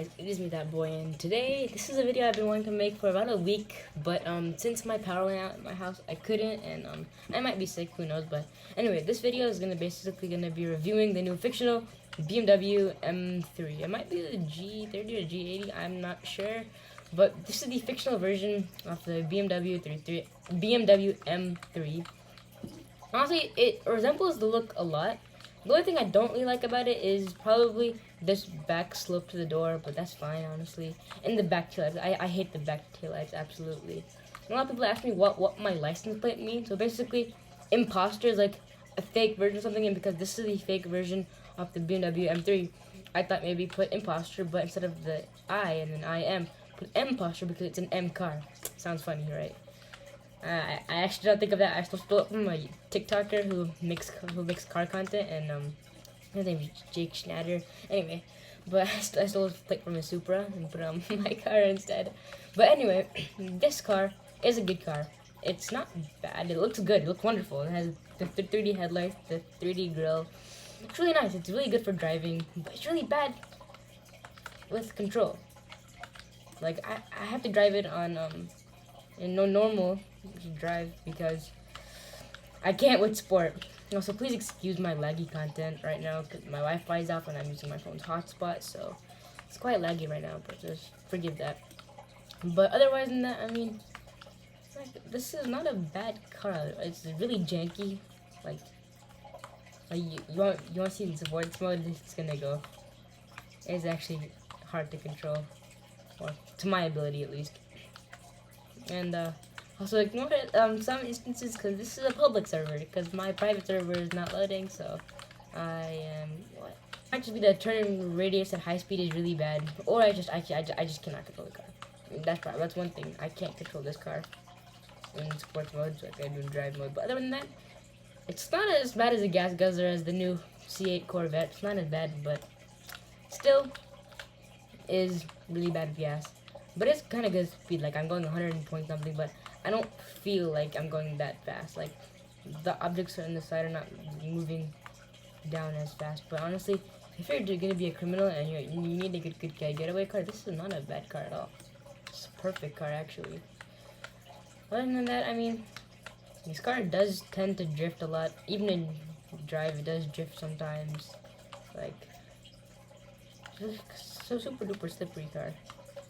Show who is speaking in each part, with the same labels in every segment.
Speaker 1: It is me, that boy, and today this is a video I've been wanting to make for about a week, but since my power went out at my house, I couldn't, and I might be sick, who knows. But anyway, this video is basically gonna be reviewing the new fictional BMW M3. It might be the G30 or G80, I'm not sure, but this is the fictional version of the BMW M3. Honestly, it resembles the look a lot. The only thing I don't really like about it is probably this back slope to the door, but that's fine, honestly. And the back taillights. I hate the back taillights, absolutely. A lot of people ask me what my license plate means. So basically, imposter is like a fake version of something, and because this is the fake version of the BMW M3, I thought maybe put imposter, but instead of the I and then IM, put imposter because it's an M car. Sounds funny, right? I actually don't think of that. I stole it from a TikToker who makes car content, and his name is Jake Schnatter. Anyway, but I stole his plate from a Supra and put it on my car instead. But anyway, this car is a good car. It's not bad. It looks good. It looks wonderful. It has the 3D headlights, the 3D grille. It's really nice. It's really good for driving, but it's really bad with control. Like I have to drive it on in no normal drive because I can't with sport. Also, please excuse my laggy content right now because my Wi-Fi is off and I'm using my phone's hotspot, so it's quite laggy right now, but just forgive that. But otherwise than that, I mean, this is not a bad car. It's really janky. Like you want to see in sports mode, it's gonna go. It's actually hard to control, or to my ability at least. And also ignore it some instances because this is a public server because my private server is not loading, so I am what might just be the turning radius at high speed is really bad, or I just cannot control the car. That's one thing, I can't control this car in sports mode, so I can do drive mode. But other than that, it's not as bad as a gas guzzler as the new C8 Corvette. It's not as bad, but still is really bad with gas. But it's kind of good speed. Like I'm going 100 and point something, but I don't feel like I'm going that fast. Like the objects on the side are not moving down as fast. But honestly, if you're gonna be a criminal and you need a good getaway car, this is not a bad car at all. It's a perfect car actually. Other than that, I mean, this car does tend to drift a lot. Even in drive, it does drift sometimes. Like, so super duper slippery car.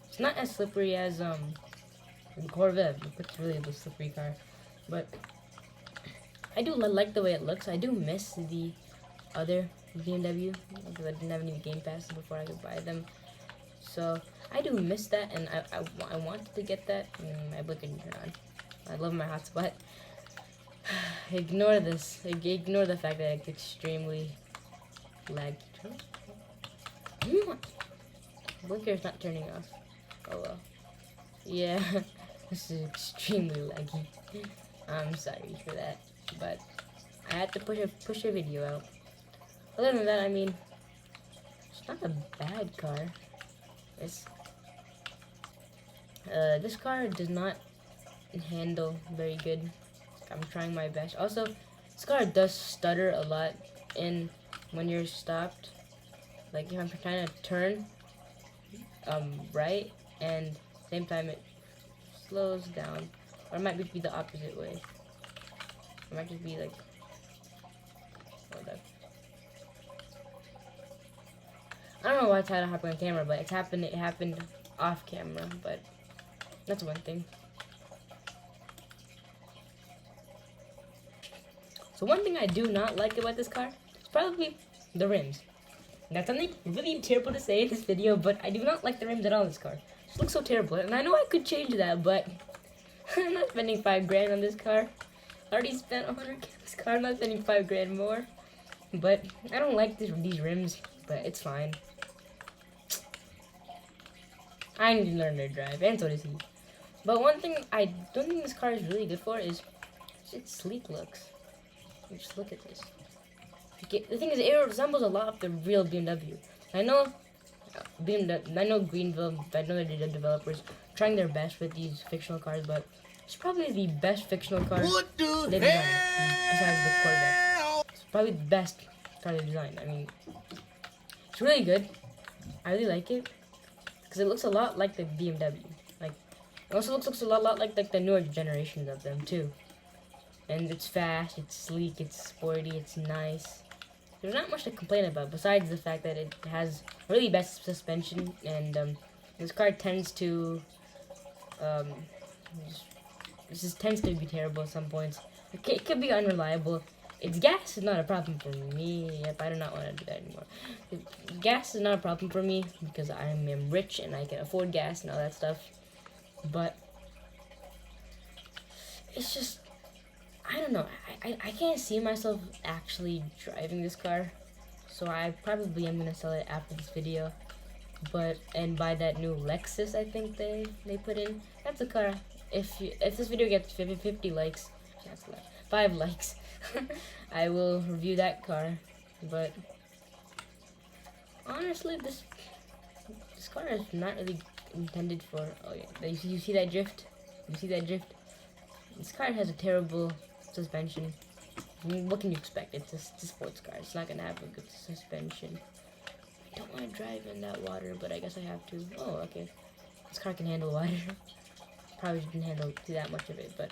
Speaker 1: It's not as slippery as the Corvette, which is really the slippery car. But I do like the way it looks. I do miss the other BMW because I didn't have any Game Passes before I could buy them. So I do miss that, and I wanted to get that. My blinker didn't turn on. I love my hotspot. Ignore this. Ignore the fact that it's extremely laggy. Blinker's not turning off. Oh well. Yeah, this is extremely laggy. I'm sorry for that, but I had to push a video out. Other than that, I mean, it's not a bad car. It's this car does not handle very good. I'm trying my best. Also, this car does stutter a lot when you're stopped. Like if I'm trying to turn right, and same time it slows down, or it might be the opposite way. It might just be like, hold up. I don't know why it's had to happen on camera, but it happened off camera, but that's one thing. So one thing I do not like about this car is probably the rims. That's something really terrible to say in this video, but I do not like the rims at all in this car. It looks so terrible, and I know I could change that, but I'm not spending $5 grand on this car. I already spent 100 grand on this car. I'm not spending $5 grand more. But I don't like these rims, but it's fine. I need to learn to drive, and so does he. But one thing I don't think this car is really good for is its sleek looks. Just look at this. The thing is, it resembles a lot of the real BMW. I know Greenville, I know the developers trying their best with these fictional cars, but it's probably the best fictional car they've designed, besides the Corvette. It's probably the best car they've designed. I mean, it's really good. I really like it. because it looks a lot like the BMW. Like, it also looks a lot like the newer generations of them too. And it's fast, it's sleek, it's sporty, it's nice. There's not much to complain about besides the fact that it has really best suspension, and this car tends to just tends to be terrible at some points. It could be unreliable. Its gas is not a problem for me. Yep, I do not want to do that anymore. Gas is not a problem for me because I am rich and I can afford gas and all that stuff. But it's just, I don't know. I can't see myself actually driving this car. So I probably am going to sell it after this video. And buy that new Lexus I think they put in. That's a car. If this video gets 50 likes, 5 likes, I will review that car. But honestly, this car is not really intended for. Oh yeah, you see that drift? You see that drift? This car has a terrible suspension. What can you expect? It's a sports car. It's not gonna have a good suspension. I don't want to drive in that water, but I guess I have to. Oh, okay. This car can handle water. Probably didn't handle that much of it, but.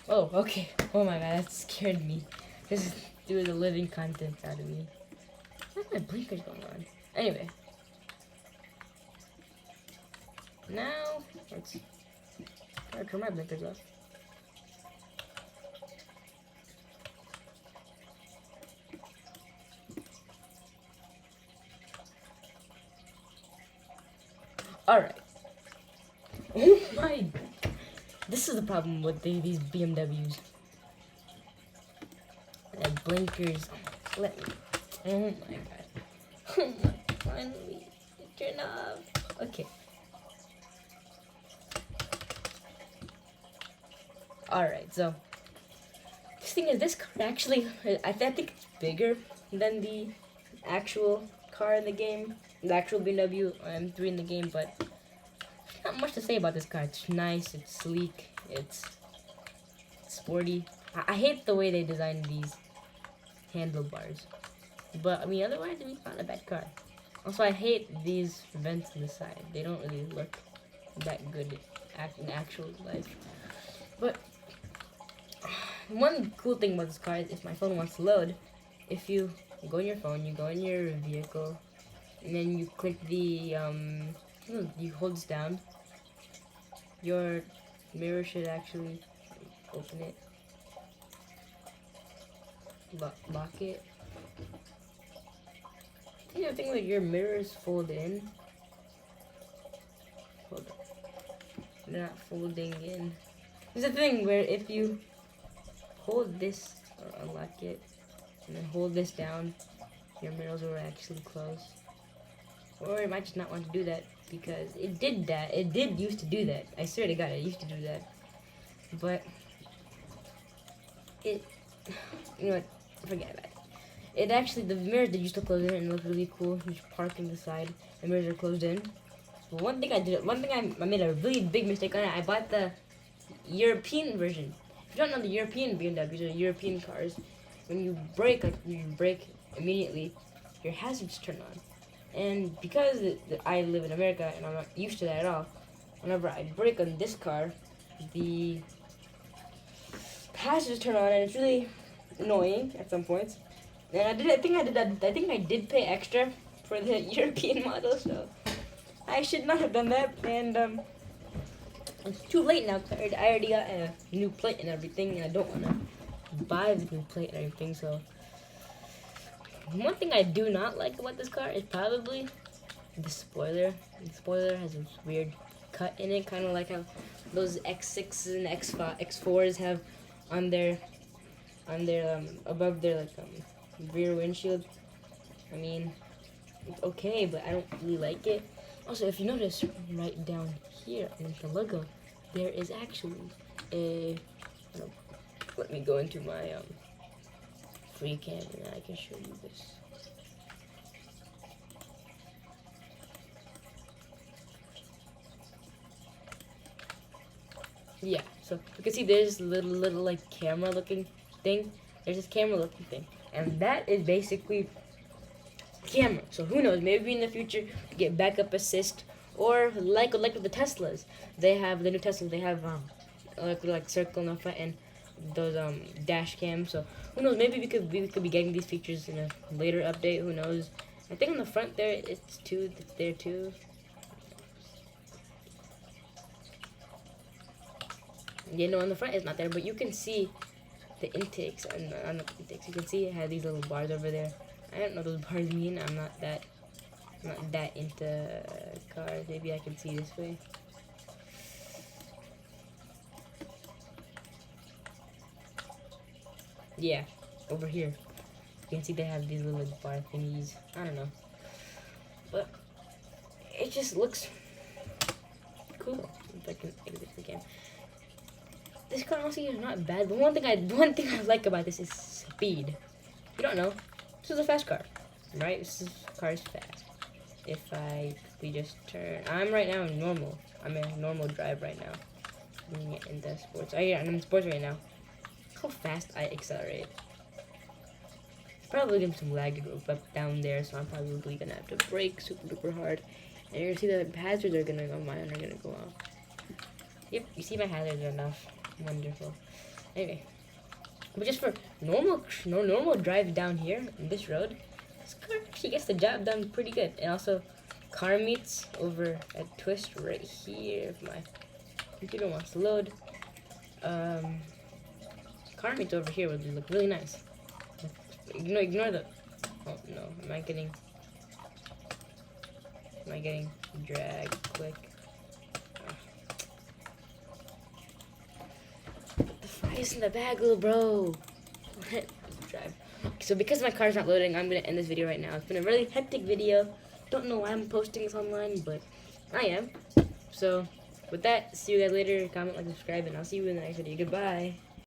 Speaker 1: Oh, okay. Oh my god, that scared me. This threw the living contents out of me. Where's my blinkers going on? Anyway. Now, let's try to turn my blinkers off. Alright. Oh my. This is the problem with these BMWs. And blinkers. Let me. Oh my god. Oh my. Finally. Turn off. Okay. Alright, so. This thing is, this car actually, I think it's bigger than the actual car in the game. The actual BMW M3 in the game, but not much to say about this car. It's nice, it's sleek, it's sporty. I hate the way they designed these handlebars, but I mean otherwise it's not a bad car. Also, I hate these vents on the side. They don't really look that good in actual life. But one cool thing about this car is if my phone wants to load, if you go in your phone, you go in your vehicle, and then you click the, you hold this down, your mirror should actually open it, lock it. The other thing with your mirrors fold in. Hold on. They're not folding in. There's a thing where if you hold this, or unlock it, and then hold this down, your mirrors will actually close. Or you might just not want to do that, because it did that. It did used to do that. I swear to God, it used to do that. But it, you know what? Forget about it. It actually, the mirrors that used to close in and look really cool. You just park in the side. The mirrors are closed in. But one thing I made a really big mistake on it. I bought the European version. If you don't know the European BMWs or European cars, when you brake, you brake immediately, your hazards turn on. And because I live in America and I'm not used to that at all, whenever I brake on this car, the hazards turn on, and it's really annoying at some points. And I think I did pay extra for the European model, so I should not have done that. And it's too late now. I already got a new plate and everything, and I don't want to buy the new plate and everything. So one thing I do not like about this car is probably the spoiler. The spoiler has a weird cut in it, kind of like how those X6s and X4s have on their above their rear windshield. I mean, it's okay, but I don't really like it. Also, if you notice right down here on the logo, there is actually a. Let me go into my free cam and I can show you this. Yeah, so you can see there's a little like camera looking thing. There's this camera looking thing, and that is basically camera. So who knows? Maybe in the future we get backup assist, or like with the Teslas, they have the new Teslas. They have like circle in the front and those dash cams. So who knows? Maybe we could be getting these features in a later update. Who knows? I think on the front there it's there too. You know, on the front it's not there, but you can see the intakes and on the intakes. You can see it had these little bars over there. I don't know what those bars mean. I'm not that into cars. Maybe I can see this way. Yeah, over here. You can see they have these little bar thingies. I don't know, but it just looks cool. If I can exit the game. This car honestly is not bad, but one thing I like about this is speed. You don't know. This is a fast car, right? Car is fast. If we just turn, I'm right now in normal. I'm in normal drive right now. I'm getting into sports. I'm in sports right now. How fast I accelerate. It's probably gonna be some lag up down there, so I'm probably gonna have to brake super duper hard. And you're gonna see the hazards are gonna go. Mine are gonna go off. Yep, you see my hazards are enough. Wonderful. Anyway, but just for normal drive down here on this road, this car actually gets the job done pretty good. And also, car meets over at twist right here. If my computer wants to load, car meets over here would look really nice. Ignore the. Oh no! Am I getting drag quick? Fries in the bag, little bro. Drive. So because my car's not loading, I'm gonna end this video right now. It's been a really hectic video. Don't know why I'm posting this online, but I am. So with that, see you guys later. Comment, like, subscribe, and I'll see you in the next video. Goodbye.